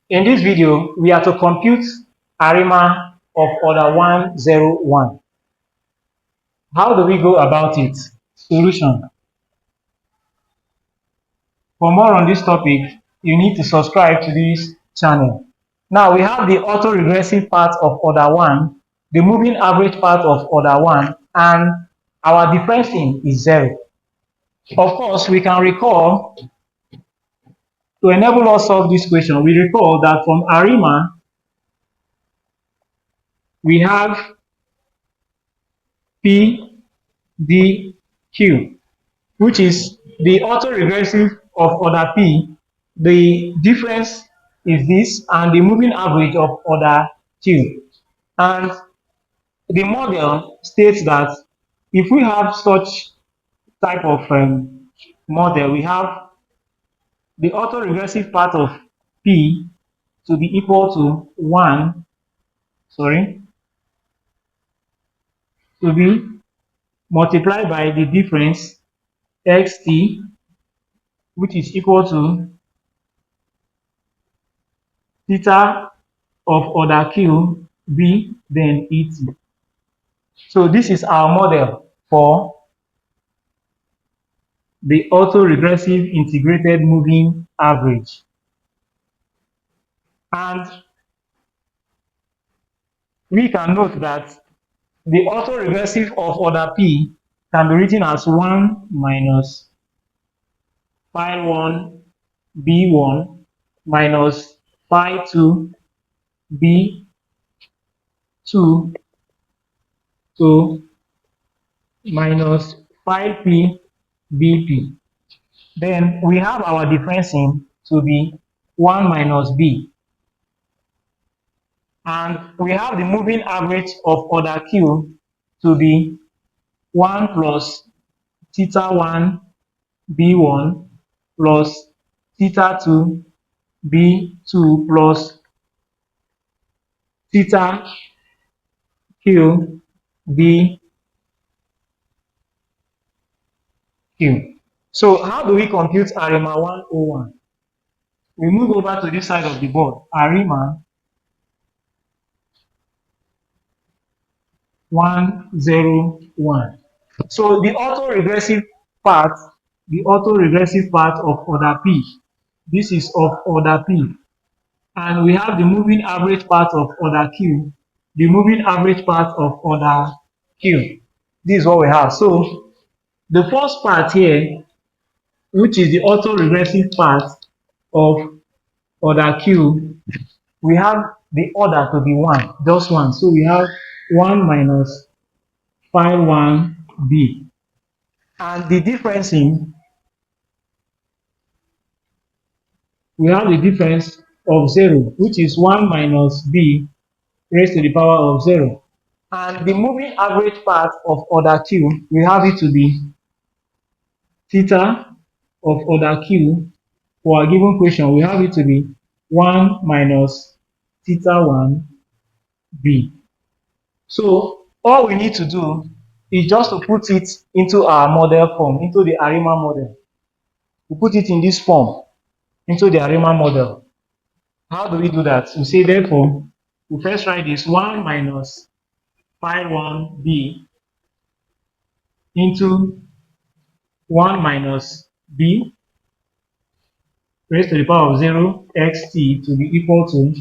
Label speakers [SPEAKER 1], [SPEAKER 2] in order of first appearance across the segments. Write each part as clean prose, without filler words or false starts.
[SPEAKER 1] In this video, we are to compute Arima of order 101. How do we go about it? Solution. For more on this topic, you need to subscribe to this channel. Now we have the autoregressive part of order 1, the moving average part of order 1, and our differencing is 0. Of course, we can recall, to enable us solve this question, we recall that from Arima, we have P, D, Q, which is the autoregressive of order P. The difference is this, and the moving average of order Q. And the model states that if we have such type of model, we have the autoregressive part of P to be equal to 1, to be multiplied by the difference xt, which is equal to theta of order Q, B, then ET. So this is our model for the autoregressive integrated moving average. And we can note that the autoregressive of order P can be written as 1 minus phi 1 B1 minus phi 2 B2 to minus phi P BP. Then we have our differencing to be 1 minus B. And we have the moving average of order Q to be 1 plus theta 1 B1 plus theta 2 B2 plus theta Q B Q. So how do we compute Arima 101? We move over to this side of the board. Arima 101. So the autoregressive part of order P, this is of order P. And we have the moving average part of order Q, the moving average part of order Q. This is what we have. So the first part here, which is the autoregressive part of order Q, we have the order to be 1, just 1. So we have 1 minus phi 1 B. And the differencing, we have the difference of 0, which is 1 minus B raised to the power of 0. And the moving average part of order Q, we have it to be theta of order Q. For our given question, we have it to be 1 minus theta 1 B. So all we need to do is just to put it into our model form, into the Arima model. We put it in this form, into the Arima model. How do we do that? We say, therefore, we first write this 1 minus phi 1 B into 1 minus B raised to the power of 0 xt to be equal to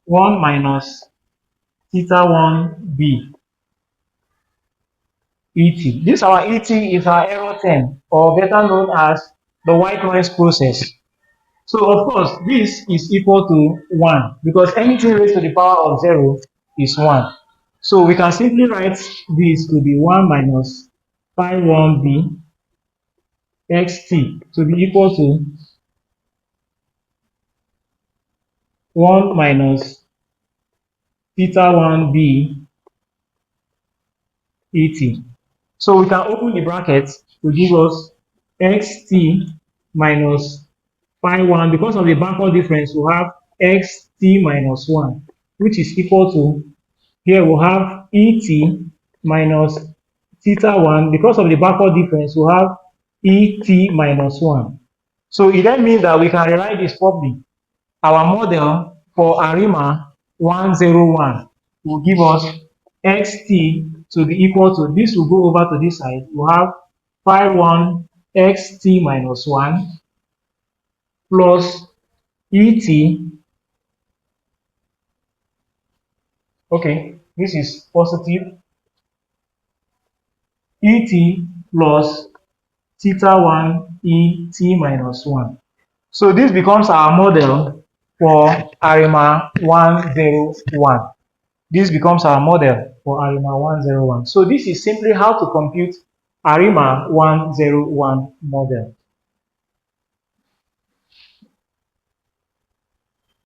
[SPEAKER 1] 1 minus theta 1 B ET. This our ET is our error term, or better known as the white noise process. So of course, this is equal to 1 because anything raised to the power of 0 is 1. So we can simply write this to be 1 minus phi 1 B xt to be equal to 1 minus theta 1 B ET. So we can open the brackets to give us xt minus phi 1. Because of the backward difference, we'll have xt minus 1, which is equal to, here we'll have et minus theta 1. Because of the backward difference, we'll have et minus 1. So it then means that we can rewrite this properly our model for Arima 101 will give us xt to be equal to, this will go over to this side, we'll have phi 1 xt minus 1 plus et, okay, this is positive, et plus theta 1 et minus 1. So this becomes our model for Arima 101. This becomes our model for Arima 101. So this is simply how to compute Arima 101 model.